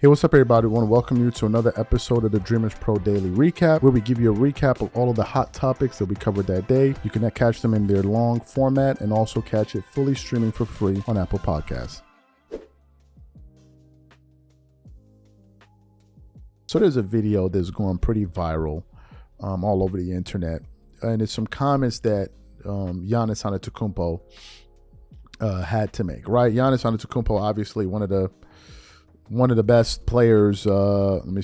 Hey, what's up, everybody? I want to welcome you to another episode of the Dreamers Pro Daily Recap, where we give you a recap of all of the hot topics that we covered that day. You can catch them in their long format and also catch it fully streaming for free on Apple Podcasts. So there's a video that's going pretty viral all over the internet, and it's some comments that Giannis Antetokounmpo had to make, right? Giannis Antetokounmpo, obviously one of the best players, one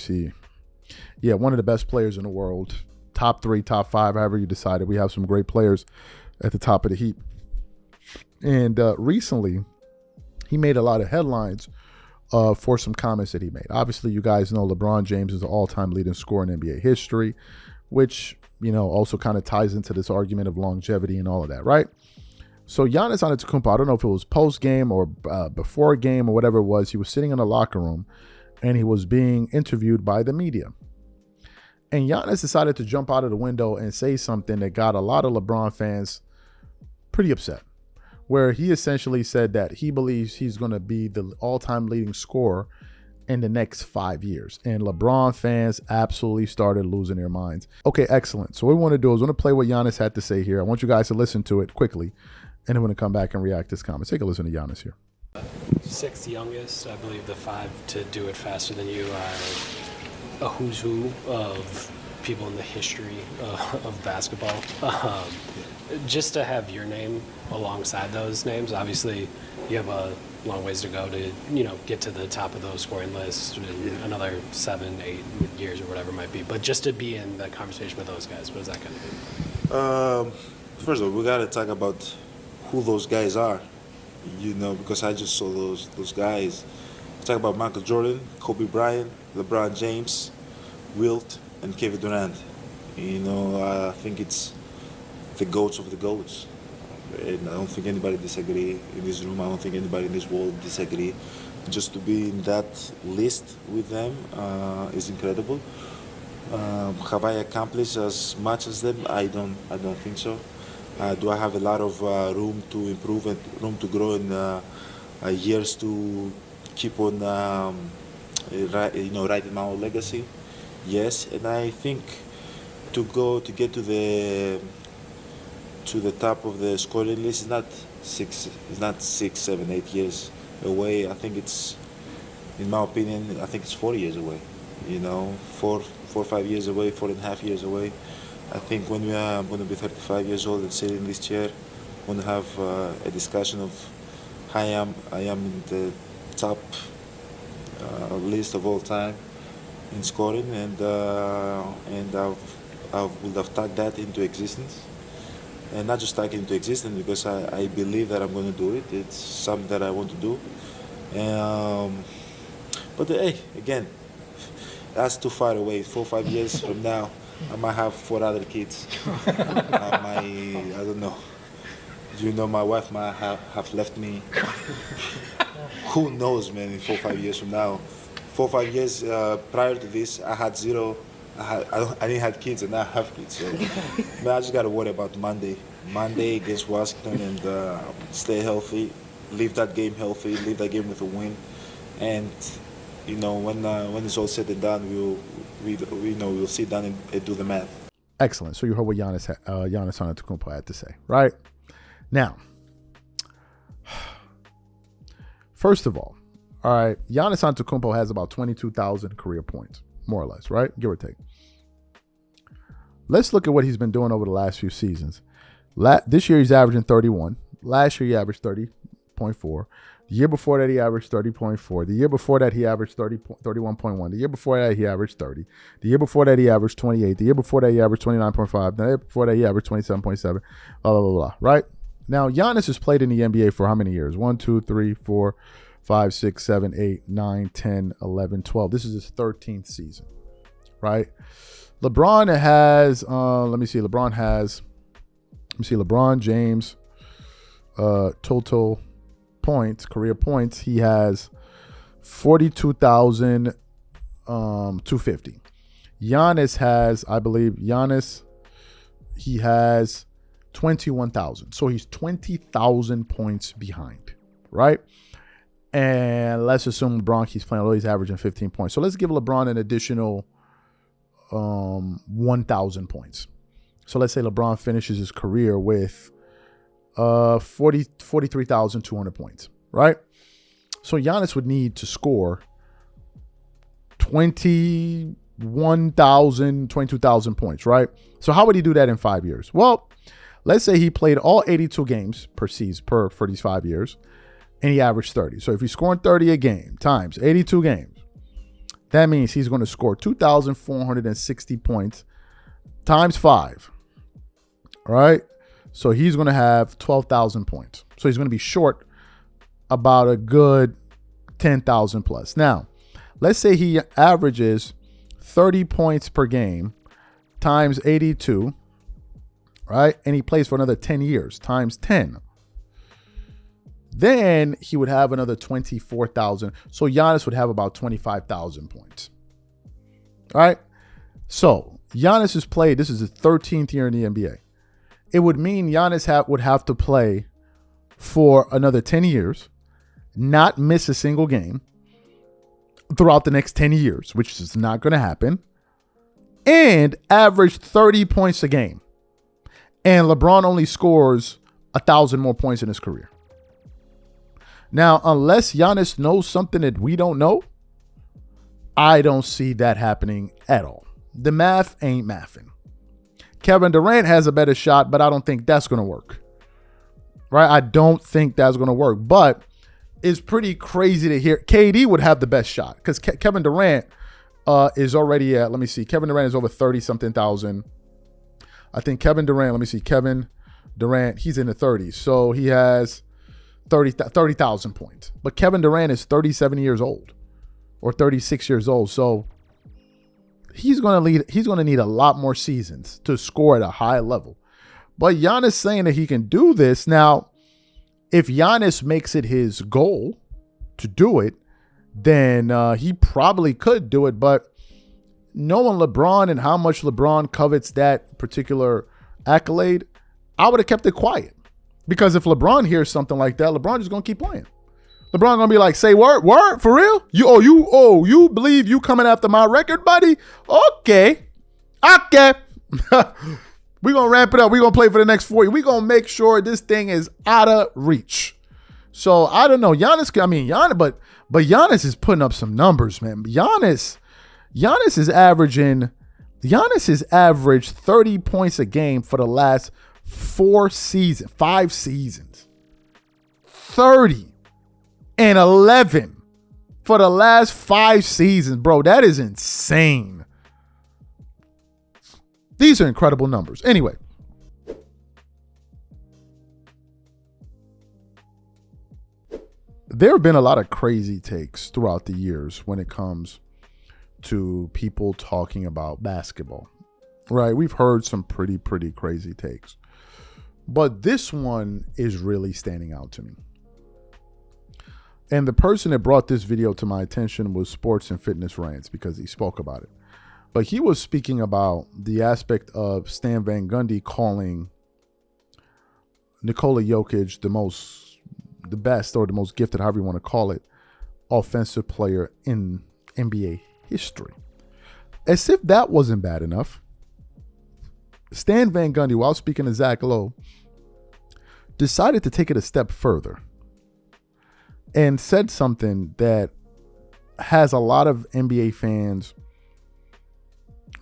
of the best players in the world, top 3, top 5, however you decided. We have some great players at the top of the heap. And recently, he made a lot of headlines for some comments that he made. Obviously, you guys know LeBron James is the all-time leading scorer in NBA history, which, also kind of ties into this argument of longevity and all of that, right? So Giannis Antetokounmpo, I don't know if it was post-game or before a game or whatever it was, he was sitting in the locker room and he was being interviewed by the media. And Giannis decided to jump out of the window and say something that got a lot of LeBron fans pretty upset, where he essentially said that he believes he's going to be the all-time leading scorer in the next 5 years. And LeBron fans absolutely started losing their minds. Okay, excellent. So what we want to do is we want to play what Giannis had to say here. I want you guys to listen to it quickly. And I'm going to come back and react to this comment. Take a listen to Giannis here. 6th youngest, I believe the 5 to do it faster than you are a who's who of people in the history of basketball. Just to have your name alongside those names, obviously you have a long ways to go to, get to the top of those scoring lists in another 7, 8 years or whatever it might be. But just to be in the conversation with those guys, what is that going to be? First of all, we got to talk about who those guys are, because I just saw those guys. Talk about Michael Jordan, Kobe Bryant, LeBron James, Wilt, and Kevin Durant. I think it's the GOATs of the GOATs. And I don't think anybody disagree in this room. I don't think anybody in this world disagree. Just to be in that list with them is incredible. Have I accomplished as much as them? I don't think so. Do I have a lot of room to improve and room to grow in years to keep on, writing my own legacy? Yes, and I think to get to the top of the scoring list is not 6, 7, 8 years away. I think it's, in my opinion, I think it's 4 years away. 4 or 5 years away, 4.5 years away. I think when I'm going to be 35 years old and sitting in this chair, I'm going to have a discussion of how I am in the top list of all time in scoring, and I would have tagged that into existence. And not just tag it into existence because I believe that I'm going to do it. It's something that I want to do. But hey, again, that's too far away. 4 or 5 years from now, I might have 4 other kids. I don't know. My wife might have left me. Who knows, man, in 4 or 5 years from now. 4 or 5 years prior to this, I had 0. I didn't have kids, and now I have kids. So, I just got to worry about Monday against Washington, and stay healthy, leave that game healthy, leave that game with a win. And, when it's all said and done, we'll sit down and do the math. Excellent. So you heard what Giannis Antetokounmpo had to say, right? Now, first of all right, Giannis Antetokounmpo has about 22,000 career points, more or less, right? Give or take. Let's look at what he's been doing over the last few seasons. This year he's averaging 31. Last year he averaged 30.4. The year before that, he averaged 30.4. The year before that, he averaged 31.1. The year before that, he averaged 30. The year before that, he averaged 28. The year before that, he averaged 29.5. The year before that, he averaged 27.7. Blah, blah, blah, blah, right? Now, Giannis has played in the NBA for how many years? 1, 2, 3, 4, 5, 6, 7, 8, 9, 10, 11, 12. This is his 13th season, right? LeBron has, LeBron James, total points, career points, he has 42,250. Giannis has, he has 21,000. So he's 20,000 points behind, right? And let's assume LeBron keeps playing, although he's averaging 15 points. So let's give LeBron an additional 1,000 points. So let's say LeBron finishes his career with 43,200 points, right? So Giannis would need to score 22,000 points, right? So how would he do that in 5 years? Well, let's say he played all 82 games per season for these 5 years, and he averaged 30. So if he's scoring 30 a game times 82 games, that means he's going to score 2,460 points times 5, right? So he's going to have 12,000 points. So he's going to be short about a good 10,000 plus. Now, let's say he averages 30 points per game times 82, right? And he plays for another 10 years times 10. Then he would have another 24,000. So Giannis would have about 25,000 points. All right. So Giannis has played, this is his 13th year in the NBA. It would mean Giannis would have to play for another 10 years, not miss a single game throughout the next 10 years, which is not going to happen, and average 30 points a game. And LeBron only scores 1,000 more points in his career. Now, unless Giannis knows something that we don't know, I don't see that happening at all. The math ain't mathing. Kevin Durant has a better shot, but I don't think that's going to work. Right? I don't think that's going to work. But it's pretty crazy to hear. KD would have the best shot because Kevin Durant is already at, let me see, Kevin Durant is over 30-something thousand. I think Kevin Durant, let me see, Kevin Durant, he's in the 30s. So he has 30,000 points. But Kevin Durant is 37 years old or 36 years old. So he's going to need a lot more seasons to score at a high level. But Giannis saying that he can do this. Now, if Giannis makes it his goal to do it, then he probably could do it. But knowing LeBron and how much LeBron covets that particular accolade, I would have kept it quiet. Because if LeBron hears something like that, LeBron just going to keep playing. LeBron going to be like, say word, for real? You believe you coming after my record, buddy? Okay. We're going to ramp it up. We're going to play for the next 4 years. We're going to make sure this thing is out of reach. So, I don't know. Giannis, but Giannis is putting up some numbers, man. Giannis has averaged 30 points a game for the last 5 seasons. 30 and 11 for the last 5 seasons, bro. That is insane. These are incredible numbers. Anyway, there have been a lot of crazy takes throughout the years when it comes to people talking about basketball, right? We've heard some pretty crazy takes. But this one is really standing out to me. And the person that brought this video to my attention was Sports and Fitness Rants because he spoke about it. But he was speaking about the aspect of Stan Van Gundy calling Nikola Jokic the best or the most gifted, however you want to call it, offensive player in NBA history. As if that wasn't bad enough, Stan Van Gundy, while speaking to Zach Lowe, decided to take it a step further and said something that has a lot of NBA fans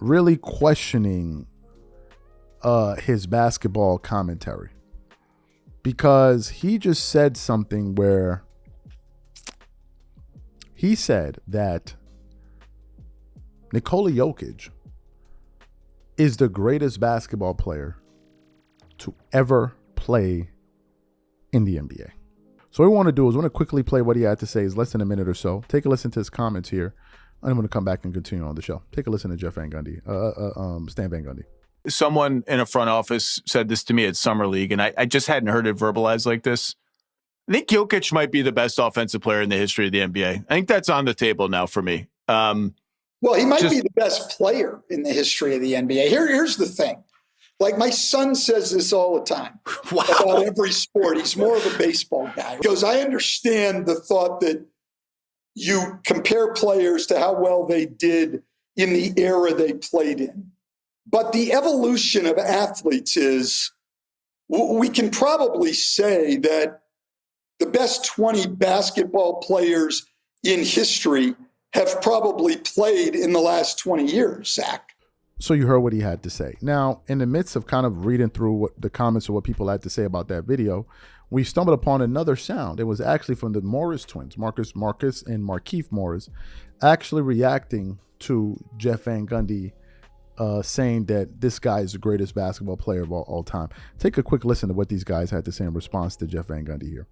really questioning his basketball commentary, because he just said something where he said that Nikola Jokic is the greatest basketball player to ever play in the NBA. So what we want to do is quickly play what he had to say. It's less than a minute or so. Take a listen to his comments here. I'm going to come back and continue on the show. Take a listen to Stan Van Gundy. Someone in a front office said this to me at Summer League, and I just hadn't heard it verbalized like this. I think Jokic might be the best offensive player in the history of the NBA. I think that's on the table now for me. Well, he might be the best player in the history of the NBA. Here's the thing. Like my son says this all the time about every sport. He's more of a baseball guy. He goes, I understand the thought that you compare players to how well they did in the era they played in. But the evolution of athletes is, we can probably say that the best 20 basketball players in history have probably played in the last 20 years, Zach. So you heard what he had to say. Now, in the midst of kind of reading through what the comments of what people had to say about that video, we stumbled upon another sound. It was actually from the Morris twins, Marcus and Markieff Morris, actually reacting to Jeff Van Gundy saying that this guy is the greatest basketball player of all time. Take a quick listen to what these guys had to say in response to Jeff Van Gundy here.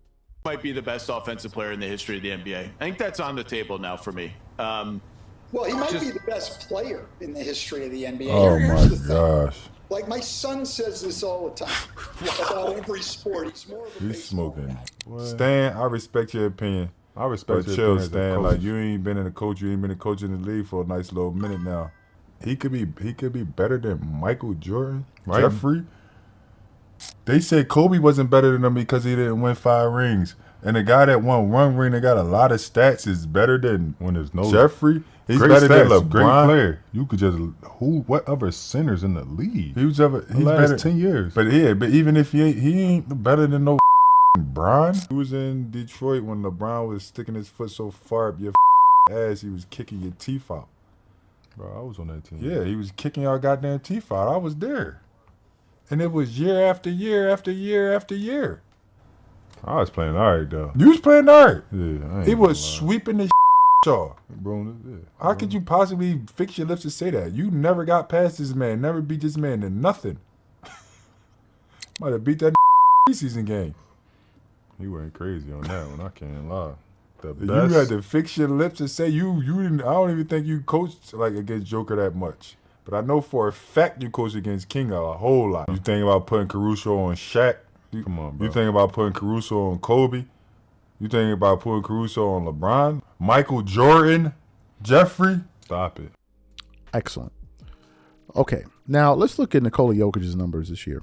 Might be the best offensive player in the history of the NBA. I think that's on the table now for me. Well, he might be the best player in the history of the NBA. Oh Here's my gosh. Like my son says this all the time about every sport. He's more of a He's baseball smoking. guy. Stan, I respect your opinion. I respect But your chill, opinion as a Stan. coach. Like you ain't been in a coach, you ain't been a coach in the league for a nice little minute now. He could be better than Michael Jordan, Right. Jeffrey. They said Kobe wasn't better than him because he didn't win 5 rings. And the guy that won 1 ring that got a lot of stats is better than When there's no Jeffrey. He's great better than stats, LeBron. great player. You could just what other centers in the league? He's The last better 10 years. But even if he ain't better than no Bron. He was in Detroit when LeBron was sticking his foot so far up your ass, he was kicking your teeth out. Bro, I was on that team. Yeah, he was kicking our goddamn teeth out. I was there. And it was year after year after year after year. I was playing all right, though. You was playing all right. Yeah, I ain't He gonna was lie. sweeping the y'all. Bro, yeah. How could you possibly fix your lips to say that? You never got past this man, never beat this man in nothing. Might have beat that preseason game. He went crazy on that one. I can't lie. The You best. had to fix your lips to say you didn't. I don't even think you coached like against Joker that much. But I know for a fact you coached against King a whole lot. You think about putting Caruso on Shaq? Come on, bro. You think about putting Caruso on Kobe? You think about putting Caruso on LeBron? Michael Jordan? Jeffrey? Stop it. Excellent. Okay, now let's look at Nikola Jokic's numbers this year.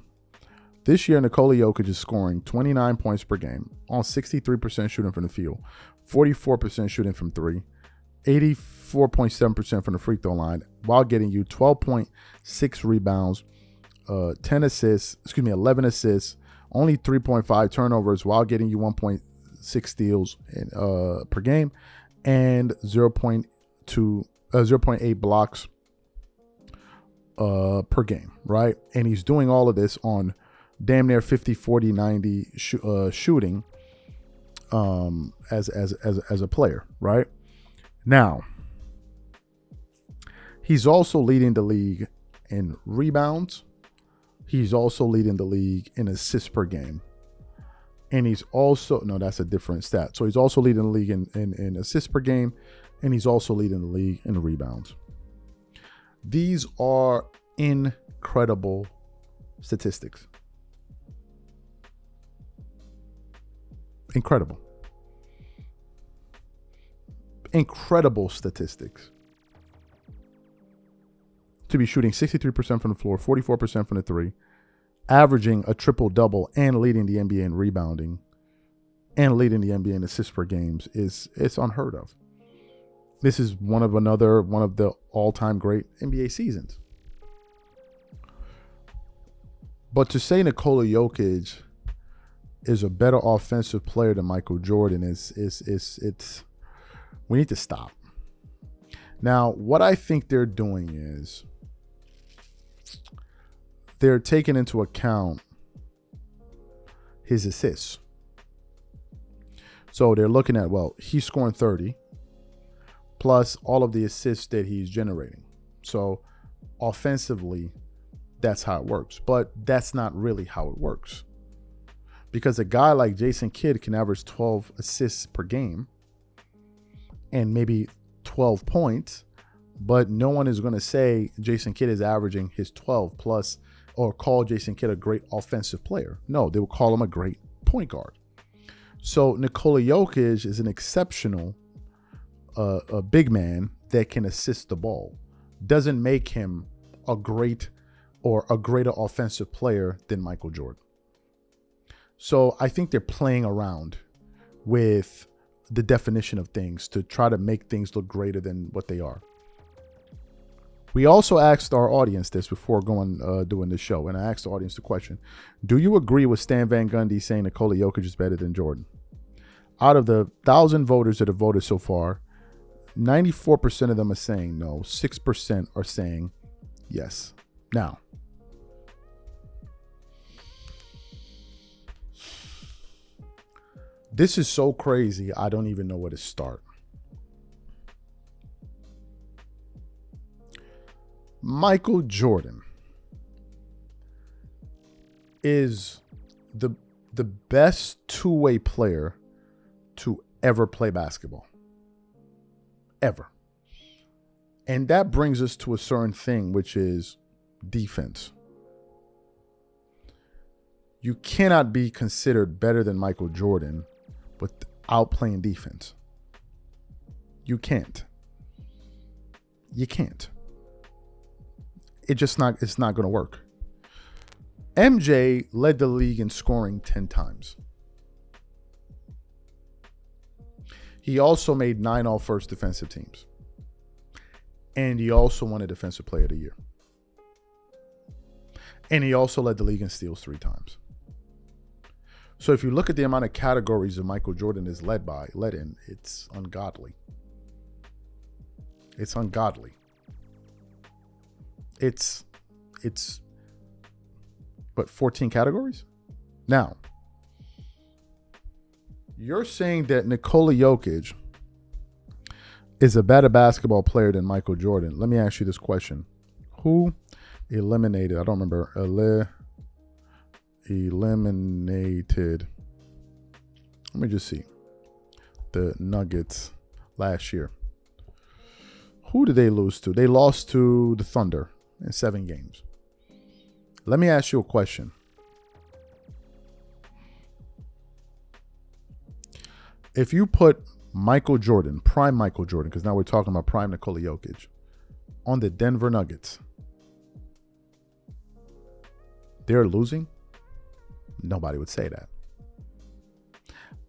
This year, Nikola Jokic is scoring 29 points per game on 63% shooting from the field, 44% shooting from 3, 84.7% from the free throw line, while getting you 12.6 rebounds, 11 assists, only 3.5 turnovers, while getting you 1.6 steals per game, and 0.8 blocks per game, right? And he's doing all of this on damn near 50, 40, 90 shooting as a player, right? Now, he's also leading the league in rebounds. He's also leading the league in assists per game. And he's also, no, that's a different stat. So he's also leading the league in assists per game, and he's also leading the league in rebounds. These are incredible statistics. Incredible statistics. To be shooting 63% from the floor, 44% from the 3, averaging a triple-double and leading the NBA in rebounding and leading the NBA in assists per games it's unheard of. This is one of the all-time great NBA seasons. But to say Nikola Jokic is a better offensive player than Michael Jordan it's we need to stop. Now, what I think they're doing is they're taking into account his assists. So they're looking at, well, he's scoring 30 plus all of the assists that he's generating. So offensively, that's how it works. But that's not really how it works. Because a guy like Jason Kidd can average 12 assists per game and maybe 12 points, but no one is going to say Jason Kidd is averaging his 12 plus or call Jason Kidd a great offensive player. No, they will call him a great point guard. So Nikola Jokic is an exceptional a big man that can assist the ball. Doesn't make him a great or a greater offensive player than Michael Jordan. So I think they're playing around with the definition of things to try to make things look greater than what they are. We also asked our audience this before doing the show, and I asked the audience the question: do you agree with Stan Van Gundy saying Nikola Jokic is better than Jordan? Out of the 1,000 voters that have voted so far, 94% of them are saying no. 6% are saying yes. Now, this is so crazy, I don't even know where to start. Michael Jordan is the best two-way player to ever play basketball. Ever. And that brings us to a certain thing, which is defense. You cannot be considered better than Michael Jordan without playing defense. You can't. You can't. It's not going to work. MJ led the league in scoring 10 times. He also made 9 all-first defensive teams. And he also won a Defensive Player of the Year. And he also led the league in steals 3 times. So if you look at the amount of categories that Michael Jordan is led in, it's ungodly. It's ungodly. It's but 14 categories? Now, you're saying that Nikola Jokic is a better basketball player than Michael Jordan. Let me ask you this question. Who eliminated, I don't remember, eliminated, let me just see, the Nuggets last year? Who did they lose to? They lost to the Thunder in 7 games. Let me ask you a question. If you put Michael Jordan, prime Michael Jordan, because now we're talking about prime Nikola Jokic, on the Denver Nuggets, they're losing? Nobody would say that.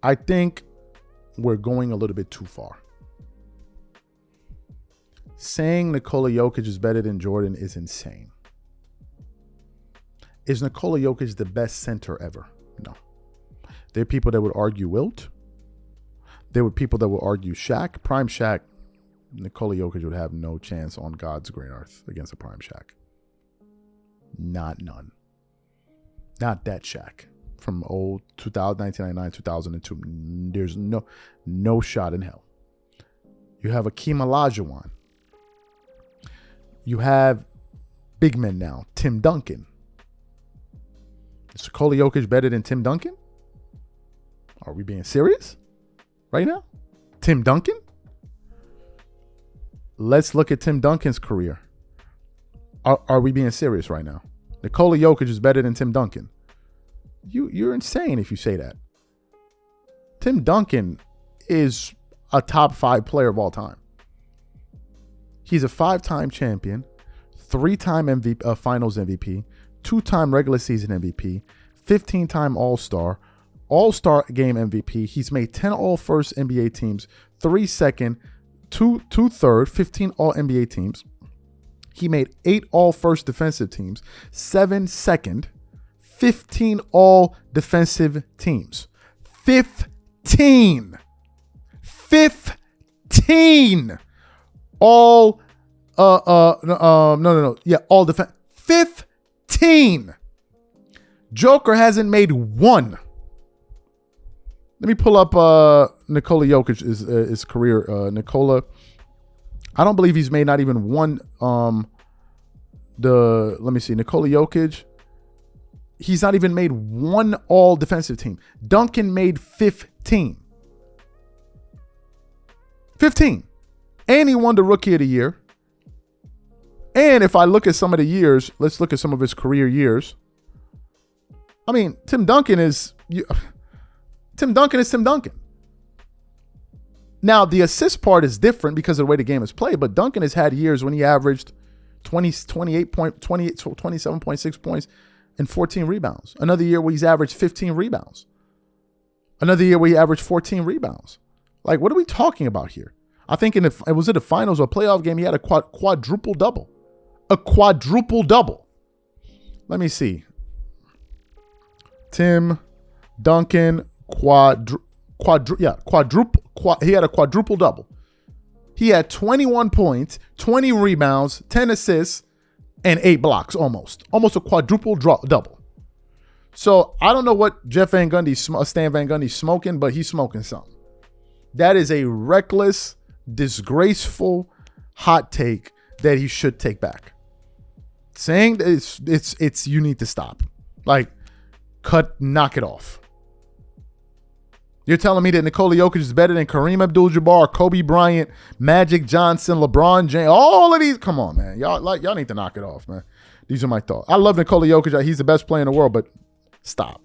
I think we're going a little bit too far. Saying Nikola Jokic is better than Jordan is insane. Is Nikola Jokic the best center ever? No. There are people that would argue Wilt. There were people that would argue Shaq. Prime Shaq, Nikola Jokic would have no chance on God's green earth against a prime Shaq. None. Not that Shaq from old 1999, 2002. There's no shot in hell. You have Akeem Olajuwon. You have big men now. Tim Duncan. Is Nikola Jokic better than Tim Duncan? Are we being serious right now? Tim Duncan? Let's look at Tim Duncan's career. Are we being serious right now? Nikola Jokic is better than Tim Duncan. You're insane if you say that. Tim Duncan is a top 5 player of all time. He's a 5-time champion, 3-time MVP, Finals MVP, 2-time regular season MVP, 15-time All-Star, All-Star game MVP. He's made 10 All-First NBA teams, 3 second, 2 third, 15 All-NBA teams. He made 8 All-First defensive teams, 7 second, 15 All-Defensive teams. 15 all all defense. 15. Joker hasn't made 1. Let me pull up Nikola Jokic his career. Nikola, I don't believe he's made not even 1. Let me see. Nikola Jokic, he's not even made 1 all defensive team. Duncan made 15. 15. And he won the Rookie of the Year. And if I look at some of the years, let's look at some of his career years. I mean, Tim Duncan is Tim Duncan. Now, the assist part is different because of the way the game is played, but Duncan has had years when he averaged 27.6 points, and 14 rebounds. Another year where he's averaged 15 rebounds. Another year where he averaged 14 rebounds. Like, what are we talking about here? I think it was in the finals or a playoff game, he had a quadruple double. A quadruple double. Let me see. Tim Duncan he had a quadruple double. He had 21 points, 20 rebounds, 10 assists, and 8 blocks almost a quadruple double. So I don't know what Stan Van Gundy's smoking, but he's smoking something. That is a reckless, disgraceful hot take that he should take back. Saying that it's you need to stop. Like, knock it off. You're telling me that Nikola Jokic is better than Kareem Abdul-Jabbar, Kobe Bryant, Magic Johnson, LeBron James, all of these? Come on, man. Y'all need to knock it off, man. These are my thoughts. I love Nikola Jokic. He's the best player in the world, but stop.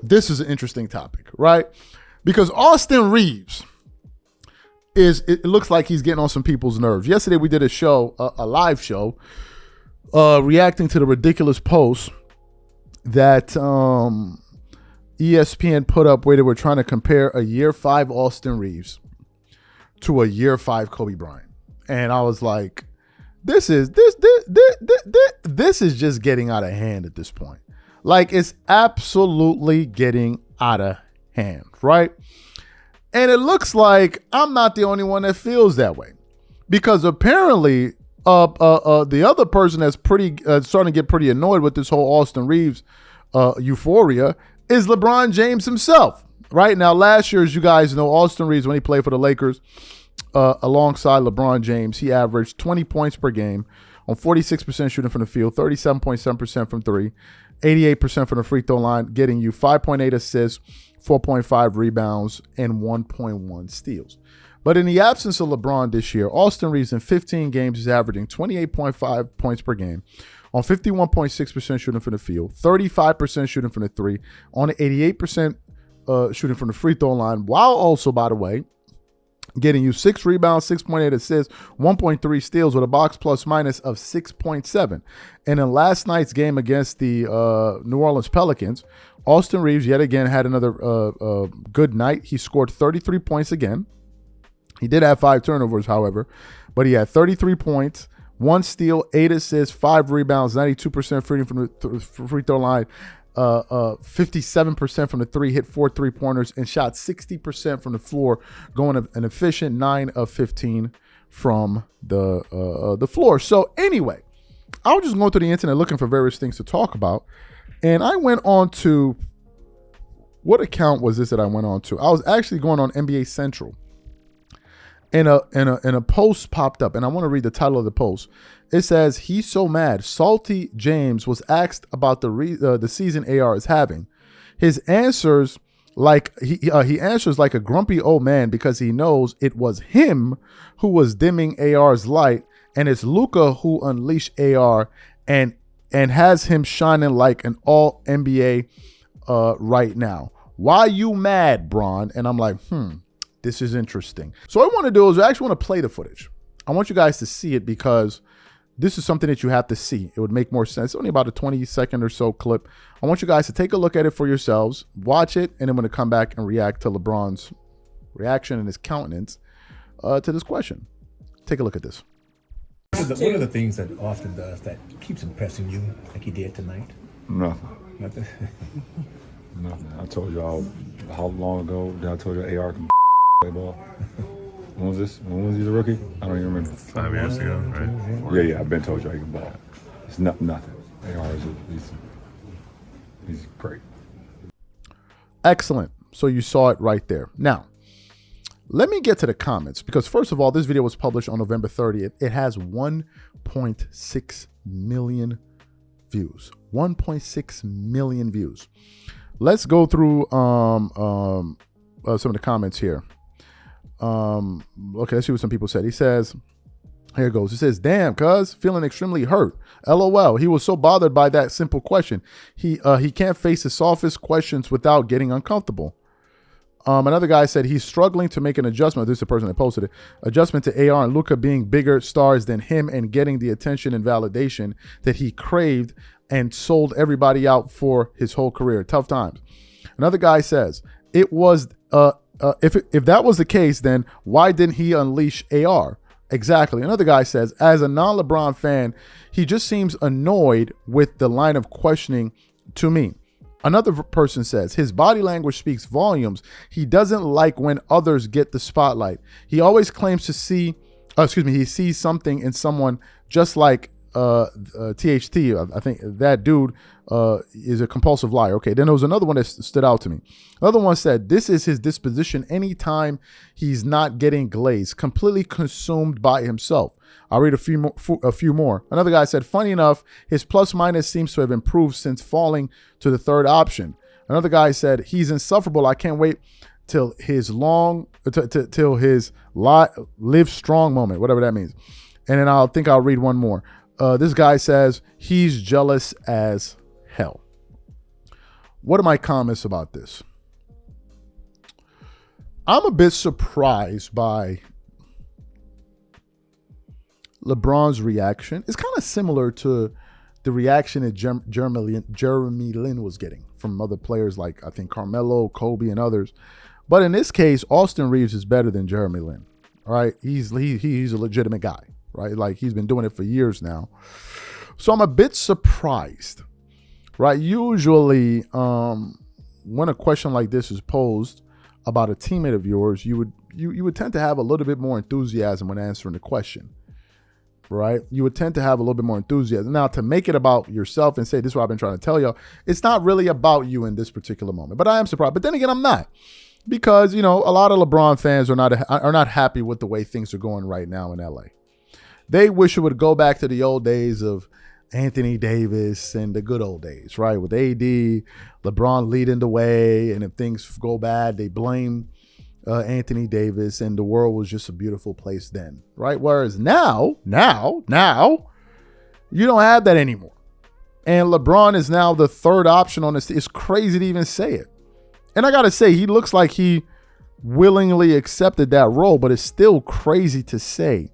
This is an interesting topic, right? Because Austin Reaves it looks like he's getting on some people's nerves. Yesterday we did a show, a live show, reacting to the ridiculous post that ESPN put up where they were trying to compare a year 5 Austin Reaves to a year 5 Kobe Bryant. And I was like, this is just getting out of hand at this point. Like, it's absolutely getting out of hand, right? And it looks like I'm not the only one that feels that way, because apparently the other person that's starting to get pretty annoyed with this whole Austin Reaves euphoria is LeBron James himself. Right now, last year, as you guys know, Austin Reaves, when he played for the Lakers alongside LeBron James, he averaged 20 points per game on 46% shooting from the field, 37.7% from three, 88% from the free throw line, getting you 5.8 assists, 4.5 rebounds, and 1.1 steals. But in the absence of LeBron this year, Austin Reaves in 15 games is averaging 28.5 points per game on 51.6% shooting from the field, 35% shooting from the three, on 88% shooting from the free throw line, while also, by the way, getting you 6 rebounds, 6.8 assists, 1.3 steals with a box plus minus of 6.7. And in last night's game against the New Orleans Pelicans, Austin Reaves yet again had another good night. He scored 33 points again. He did have 5 turnovers, however, but he had 33 points, 1 steal, 8 assists, 5 rebounds, 92% freedom from the free throw line, 57% from the three, hit 4 3-pointers, and shot 60% from the floor, going an efficient 9 of 15 from the floor. So anyway, I was just going through the internet looking for various things to talk about, and I went on to, what account was this that I went on to? I was actually going on NBA Central. And a post popped up, and I want to read the title of the post. It says, "He's so mad. Salty James was asked about the season AR is having. His answers he answers like a grumpy old man because he knows it was him who was dimming AR's light, and it's Luka who unleashed AR and has him shining like an all NBA right now. Why you mad, Bron?" And I'm like, this is interesting. So what I want to do is I actually want to play the footage. I want you guys to see it because this is something that you have to see. It would make more sense. It's only about a 20-second or so clip. I want you guys to take a look at it for yourselves, watch it, and I'm going to come back and react to LeBron's reaction and his countenance to this question. Take a look at this. What are the things that Austin does that keeps impressing you like he did tonight? Nothing. Nothing. Nothing. I told y'all how long ago did I told you AR can play ball? When was this? When was he the rookie? I don't even remember. 5 years ago, right? Yeah, I've been told y'all he can ball. It's nothing. AR he's great. Excellent. So you saw it right there. Now, let me get to the comments because first of all, this video was published on November 30th. It has 1.6 million views. 1.6 million views. Let's go through some of the comments here. Okay, let's see what some people said. He says, here it goes. It says, "Damn, cuz, feeling extremely hurt. LOL. He was so bothered by that simple question. He can't face the softest questions without getting uncomfortable." Another guy said he's struggling to make an adjustment. This is the person that posted it. Adjustment to AR and Luka being bigger stars than him and getting the attention and validation that he craved and sold everybody out for his whole career. Tough times. Another guy says it was if that was the case, then why didn't he unleash AR? Exactly. Another guy says, as a non-LeBron fan, he just seems annoyed with the line of questioning to me. Another person says his body language speaks volumes. He doesn't like when others get the spotlight. He always claims to see, he sees something in someone just like THT. I think that dude is a compulsive liar. Okay, then there was another one that stood out to me. Another one said, this is his disposition anytime he's not getting glazed, completely consumed by himself. I'll read a few more. Another guy said, funny enough, his plus minus seems to have improved since falling to the third option. Another guy said, he's insufferable. I can't wait till his live strong moment, whatever that means. And then I'll read one more. This guy says he's jealous as hell. What are my comments about this? I'm a bit surprised by LeBron's reaction. It's kind of similar to the reaction that Jeremy Lin was getting from other players like I think Carmelo, Kobe, and others. But in this case, Austin Reaves is better than Jeremy Lin. All right, he's a legitimate guy. Right? Like he's been doing it for years now. So I'm a bit surprised, right? Usually when a question like this is posed about a teammate of yours, you would tend to have a little bit more enthusiasm when answering the question, right? You would tend to have a little bit more enthusiasm. Now, to make it about yourself and say, this is what I've been trying to tell y'all, it's not really about you in this particular moment. But I am surprised. But then again, I'm not. Because, a lot of LeBron fans are not happy with the way things are going right now in LA. They wish it would go back to the old days of Anthony Davis and the good old days, right? With AD, LeBron leading the way, and if things go bad, they blame Anthony Davis, and the world was just a beautiful place then, right? Whereas now, you don't have that anymore. And LeBron is now the third option on this. It's crazy to even say it. And I got to say, he looks like he willingly accepted that role, but it's still crazy to say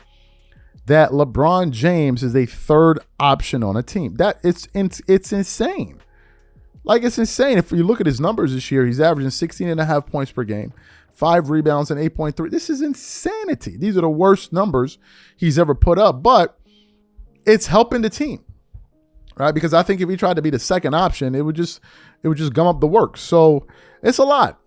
that LeBron James is a third option on a team. That it's insane. Like, it's insane. If you look at his numbers this year, he's averaging 16.5 points per game, 5 rebounds, and 8.3. This is insanity. These are the worst numbers he's ever put up, but it's helping the team, right? Because I think if he tried to be the second option, it would just gum up the works. So it's a lot.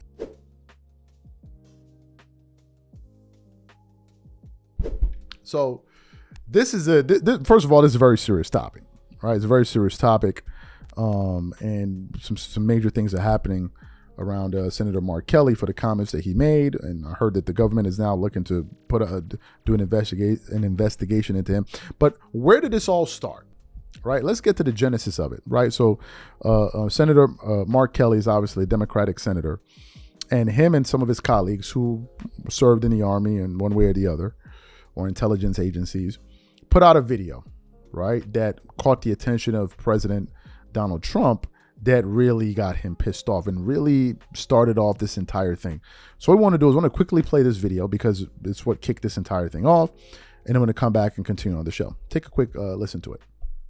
So this is first of all, this is a very serious topic, right? It's a very serious topic, and some major things are happening around Senator Mark Kelly for the comments that he made, and I heard that the government is now looking to do an investigation into him. But where did this all start? Right, let's get to the genesis of it. Right, so Senator Mark Kelly is obviously a Democratic senator, and him and some of his colleagues who served in the Army in one way or the other, or intelligence agencies, put out a video, right, that caught the attention of President Donald Trump, that really got him pissed off and really started off this entire thing. So what I want to do is I want to quickly play this video because it's what kicked this entire thing off, and I'm going to come back and continue on the show. Take a quick listen to it.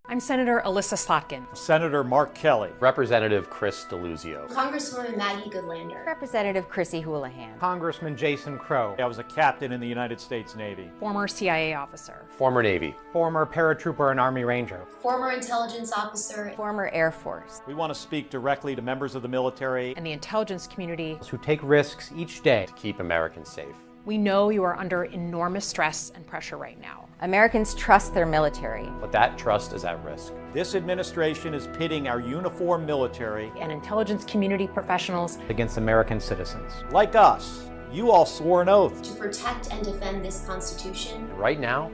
I'm Senator Alyssa Slotkin. Senator Mark Kelly. Representative Chris DeLuzio. Congresswoman Maggie Goodlander. Representative Chrissy Houlihan. Congressman Jason Crow. I was a captain in the United States Navy. Former CIA officer. Former Navy. Former paratrooper and Army Ranger. Former intelligence officer. Former Air Force. We want to speak directly to members of the military and the intelligence community who take risks each day to keep Americans safe. We know you are under enormous stress and pressure right now. Americans trust their military. But that trust is at risk. This administration is pitting our uniformed military and intelligence community professionals against American citizens. Like us. You all swore an oath to protect and defend this Constitution. And right now,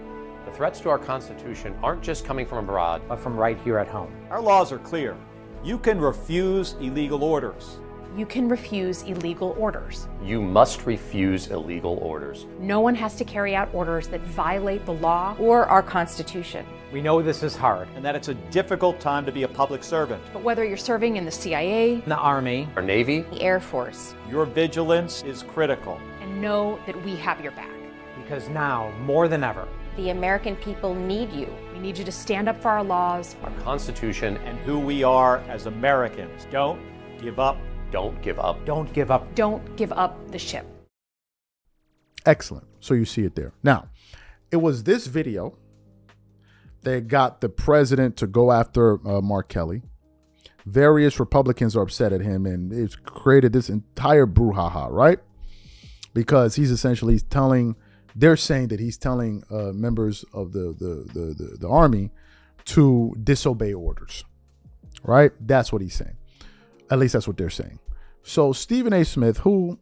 the threats to our Constitution aren't just coming from abroad, but from right here at home. Our laws are clear. You can refuse illegal orders. You can refuse illegal orders. You must refuse illegal orders. No one has to carry out orders that violate the law or our Constitution. We know this is hard and that it's a difficult time to be a public servant. But whether you're serving in the CIA, The Army, Our Navy, The Air Force. your vigilance is critical. and know that we have your back. Because now, more than ever, The American people need you. We need you to stand up for our laws, our Constitution, and who we are as Americans. Don't give up. don't give up. Don't give up. don't give up the ship. Excellent. So you see it there. Now, it was this video that got the president to go after Mark Kelly. Various Republicans are upset at him, and it's created this entire brouhaha, right? Because he's essentially they're saying that he's telling members of the army to disobey orders, right? That's what he's saying. At least that's what they're saying. So Stephen A. Smith, who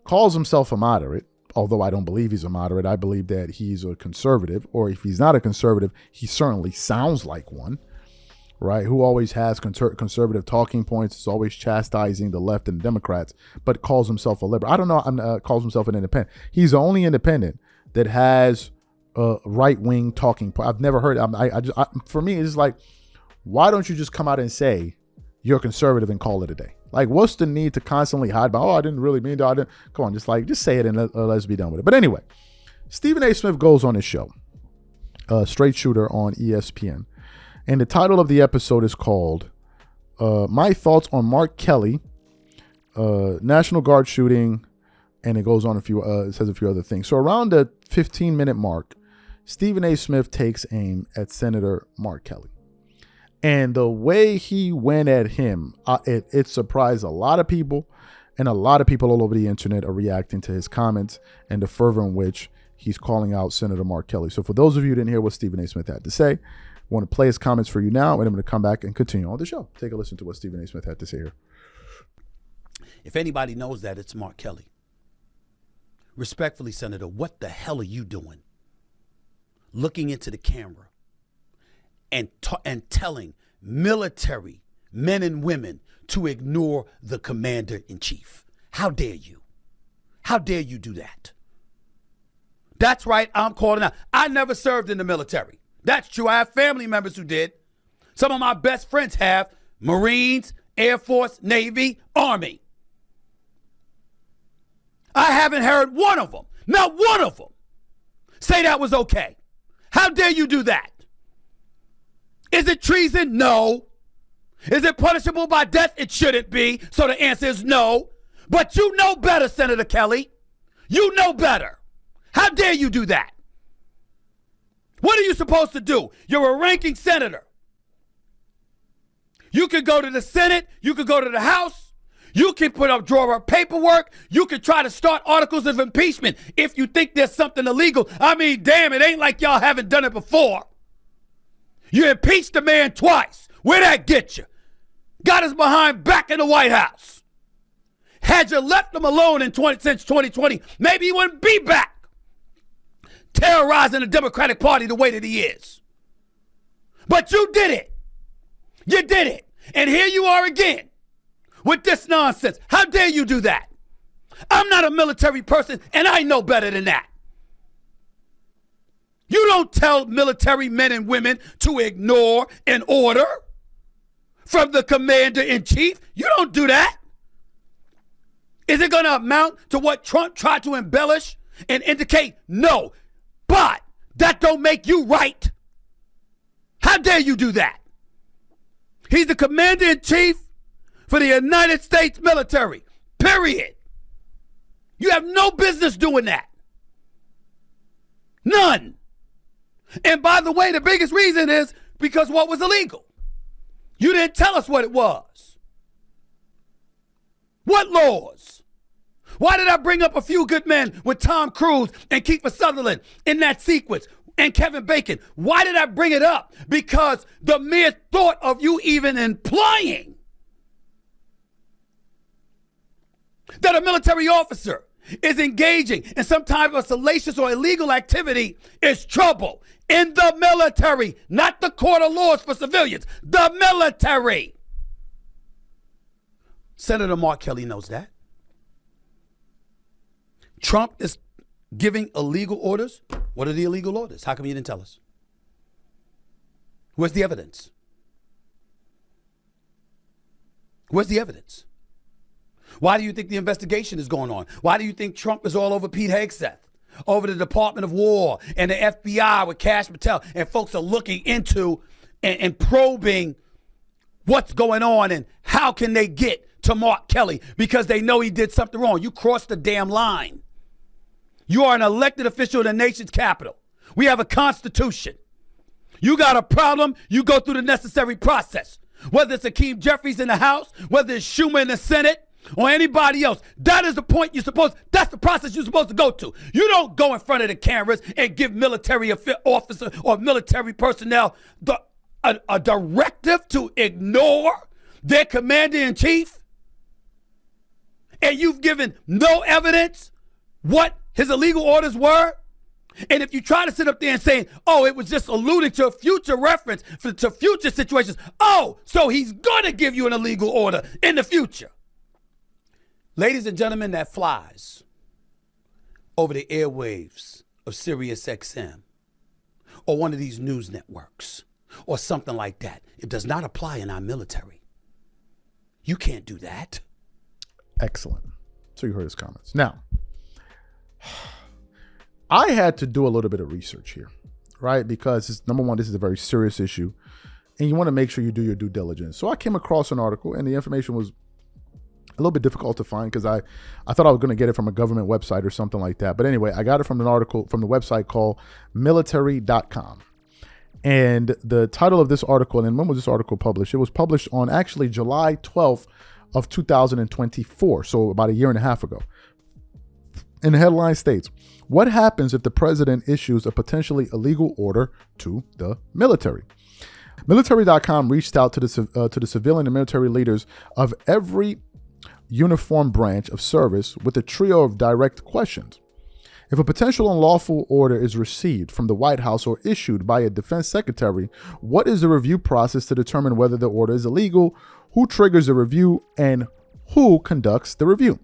calls himself a moderate, although I don't believe he's a moderate, I believe that he's a conservative, or if he's not a conservative, he certainly sounds like one, right? Who always has conservative talking points, is always chastising the left and the Democrats, but calls himself a liberal. I don't know, calls himself an independent. He's the only independent that has a right-wing talking point. I've never heard, for me, it's like, why don't you just come out and say you're conservative and call it a day? Like, what's the need to constantly hide by, oh, I didn't really mean to, come on, just say it and let's be done with it. But anyway, Stephen A. Smith goes on his show, Straight Shooter on ESPN. And the title of the episode is called My Thoughts on Mark Kelly, National Guard shooting, and it goes on it says a few other things. So around the 15-minute mark, Stephen A. Smith takes aim at Senator Mark Kelly. And the way he went at him, it surprised a lot of people, and a lot of people all over the internet are reacting to his comments and the fervor in which he's calling out Senator Mark Kelly. So for those of you who didn't hear what Stephen A. Smith had to say, I want to play his comments for you now, and I'm going to come back and continue on the show. Take a listen to what Stephen A. Smith had to say here. If anybody knows that, it's Mark Kelly. Respectfully, Senator, what the hell are you doing? Looking into the camera and telling military men and women to ignore the commander-in-chief. How dare you? How dare you do that? That's right, I'm calling out. I never served in the military. That's true. I have family members who did. Some of my best friends have. Marines, Air Force, Navy, Army. I haven't heard one of them, not one of them, say that was okay. How dare you do that? Is it treason? No. Is it punishable by death? It shouldn't be. So the answer is no. But you know better, Senator Kelly. You know better. How dare you do that? What are you supposed to do? You're a ranking senator. You could go to the Senate. You could go to the House. You can draw up paperwork. You can try to start articles of impeachment if you think there's something illegal. I mean, damn, it ain't like y'all haven't done it before. You impeached the man twice. Where'd that get you? Got his behind back in the White House. Had you left him alone since 2020, maybe he wouldn't be back terrorizing the Democratic Party the way that he is. But you did it. You did it. And here you are again with this nonsense. How dare you do that? I'm not a military person, and I know better than that. You don't tell military men and women to ignore an order from the commander-in-chief. You don't do that. Is it going to amount to what Trump tried to embellish and indicate? No. But that don't make you right. How dare you do that? He's the commander-in-chief for the United States military. Period. You have no business doing that. None. And by the way, the biggest reason is because what was illegal? You didn't tell us what it was. What laws? Why did I bring up A Few Good Men with Tom Cruise and Kiefer Sutherland in that sequence and Kevin Bacon? Why did I bring it up? Because the mere thought of you even implying that a military officer is engaging in some type of salacious or illegal activity is trouble in the military, not the court of laws for civilians, the military. Senator Mark Kelly knows that. Trump is giving illegal orders. What are the illegal orders? How come you didn't tell us? Where's the evidence? Where's the evidence? Why do you think the investigation is going on? Why do you think Trump is all over Pete Hegseth, over the Department of War and the FBI with Kash Patel, and folks are looking into and probing what's going on and how can they get to Mark Kelly because they know he did something wrong. You crossed the damn line. You are an elected official in the nation's capital. We have a constitution. You got a problem, you go through the necessary process. Whether it's Hakeem Jeffries in the House, whether it's Schumer in the Senate, or anybody else. That is the point that's the process you're supposed to go to. You don't go in front of the cameras and give military officer or military personnel a directive to ignore their commander-in-chief. And you've given no evidence what his illegal orders were. And if you try to sit up there and say, oh, it was just alluding to a future reference to future situations. Oh, so he's going to give you an illegal order in the future. Ladies and gentlemen, that flies over the airwaves of Sirius XM or one of these news networks or something like that. It does not apply in our military. You can't do that. Excellent. So you heard his comments. Now, I had to do a little bit of research here, right? Because number one, this is a very serious issue and you want to make sure you do your due diligence. So I came across an article and the information was a little bit difficult to find because I thought I was going to get it from a government website or something like that. But anyway, I got it from an article from the website called military.com. And the title of this article, and when was this article published? It was published on actually July 12th of 2024. So about a year and a half ago. And the headline states, what happens if the president issues a potentially illegal order to the military? Military.com reached out to the civilian and military leaders of every uniform branch of service with a trio of direct questions. If a potential unlawful order is received from the White House or issued by a defense secretary, what is the review process to determine whether the order is illegal, who triggers the review, and who conducts the review?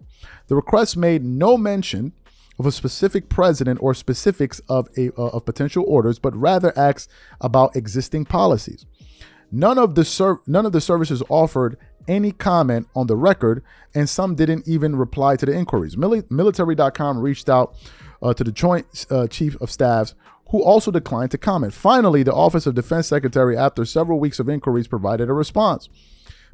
The request made no mention of a specific president or specifics of potential orders, but rather asks about existing policies. None of the services offered any comment on the record, and some didn't even reply to the inquiries. Military.com reached out to the Joint Chief of Staffs, who also declined to comment. Finally, the Office of Defense Secretary, after several weeks of inquiries, provided a response.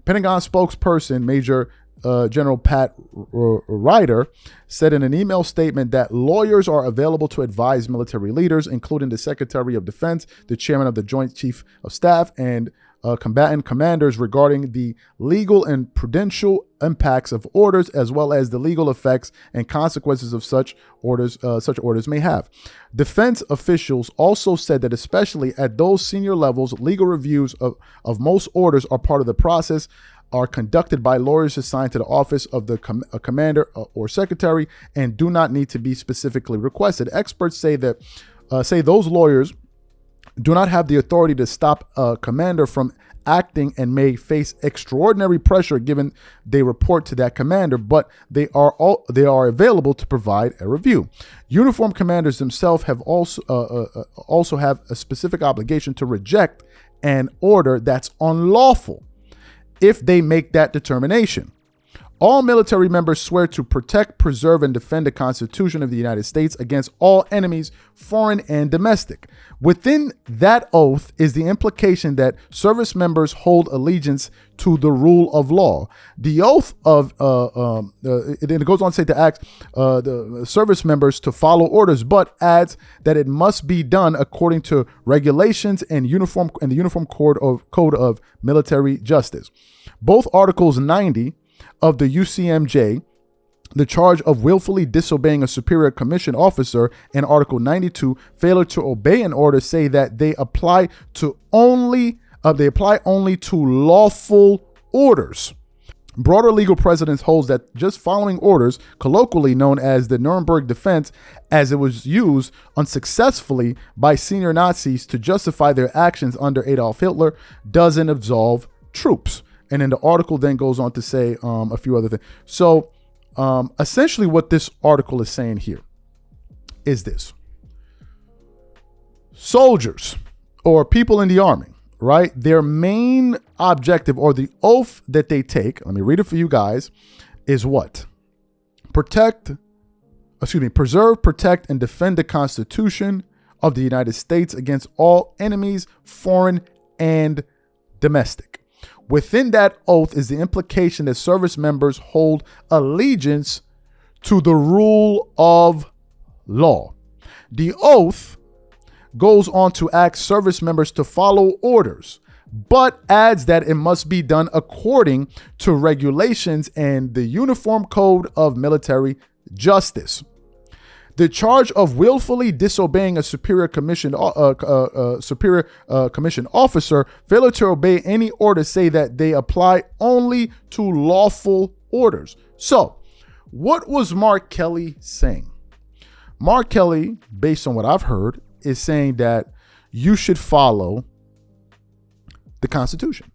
Pentagon spokesperson Major General Pat Ryder said in an email statement that lawyers are available to advise military leaders, including the Secretary of Defense, the Chairman of the Joint Chief of Staff, and combatant commanders regarding the legal and prudential impacts of orders, as well as the legal effects and consequences of such orders may have. Defense officials also said that especially at those senior levels, legal reviews of most orders are part of the process, are conducted by lawyers assigned to the office of the commander or secretary, and do not need to be specifically requested. Experts say that those lawyers do not have the authority to stop a commander from acting and may face extraordinary pressure given they report to that commander, but they are available to provide a review. Uniformed commanders themselves have also have a specific obligation to reject an order that's unlawful if they make that determination. All military members swear to protect, preserve, and defend the Constitution of the United States against all enemies, foreign and domestic. Within that oath is the implication that service members hold allegiance to the rule of law. The oath of, it goes on to say to ask the service members to follow orders, but adds that it must be done according to regulations and the Uniform Code of Military Justice. Both Articles 90 of the UCMJ, the charge of willfully disobeying a superior commissioned officer, and Article 92, failure to obey an order, say that they apply only to lawful orders. Broader legal precedence holds that just following orders, colloquially known as the Nuremberg Defense, as it was used unsuccessfully by senior Nazis to justify their actions under Adolf Hitler, doesn't absolve troops. And then the article then goes on to say a few other things. So essentially what this article is saying here is this. Soldiers or people in the army, right? Their main objective or the oath that they take, let me read it for you guys, is what? Preserve, protect, and defend the Constitution of the United States against all enemies, foreign and domestic. Within that oath is the implication that service members hold allegiance to the rule of law. The oath goes on to ask service members to follow orders, but adds that it must be done according to regulations and the Uniform Code of Military Justice. The charge of willfully disobeying a superior commissioned officer, failure to obey any order, say that they apply only to lawful orders. So, what was Mark Kelly saying? Mark Kelly, based on what I've heard, is saying that you should follow the Constitution,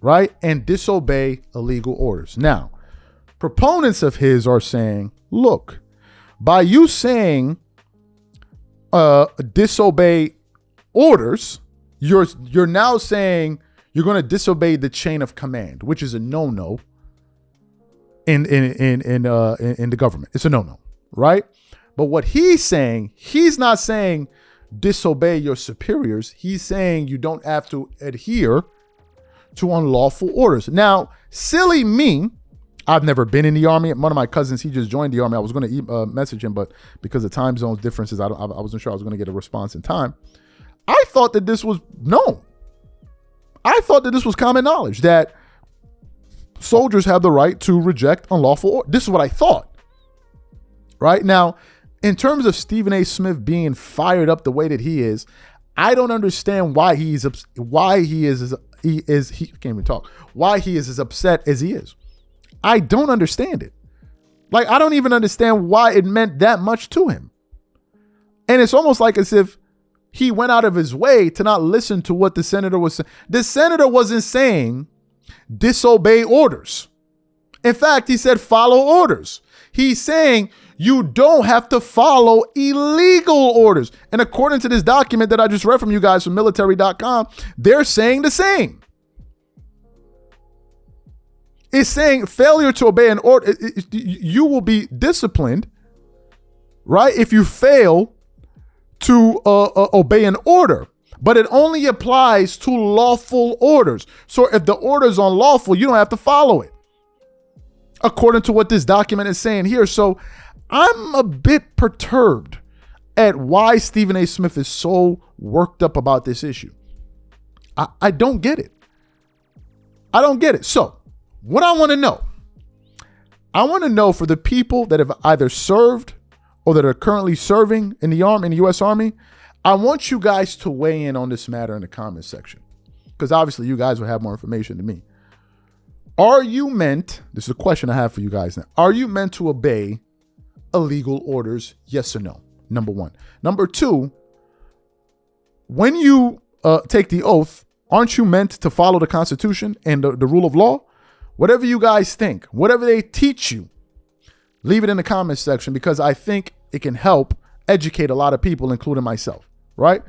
right? And disobey illegal orders. Now, proponents of his are saying, look, by you saying disobey orders, you're now saying you're going to disobey the chain of command, which is a no-no in the government. It's a no-no, right? But what he's saying, he's not saying disobey your superiors. He's saying you don't have to adhere to unlawful orders. Now, silly me, I've never been in the army. One of my cousins, he just joined the army. I was going to message him, but because of time zones differences, I wasn't sure I was going to get a response in time. I thought that this was known. I thought that this was common knowledge, that soldiers have the right to reject unlawful orders. This is what I thought. Right? Now, in terms of Stephen A. Smith being fired up the way that he is, I don't understand why he is as upset as he is. I don't understand it. Like, I don't even understand why it meant that much to him. And it's almost like as if he went out of his way to not listen to what the senator was saying. The senator wasn't saying disobey orders. In fact, he said follow orders. He's saying you don't have to follow illegal orders. And according to this document that I just read from you guys from military.com, they're saying the same. It's saying failure to obey an order, you will be disciplined, right? If you fail to obey an order, but it only applies to lawful orders. So if the order is unlawful, you don't have to follow it, according to what this document is saying here. So I'm a bit perturbed at why Stephen A. Smith is so worked up about this issue. I don't get it. I don't get it. So what I want to know for the people that have either served or that are currently serving in the U.S. Army, I want you guys to weigh in on this matter in the comments section, because obviously you guys will have more information than me. Are you meant, this is a question I have for you guys now, are you meant to obey illegal orders? Yes or no? Number one. Number two, when you take the oath, aren't you meant to follow the Constitution and the rule of law? Whatever you guys think, whatever they teach you, leave it in the comments section, because I think it can help educate a lot of people, including myself, right?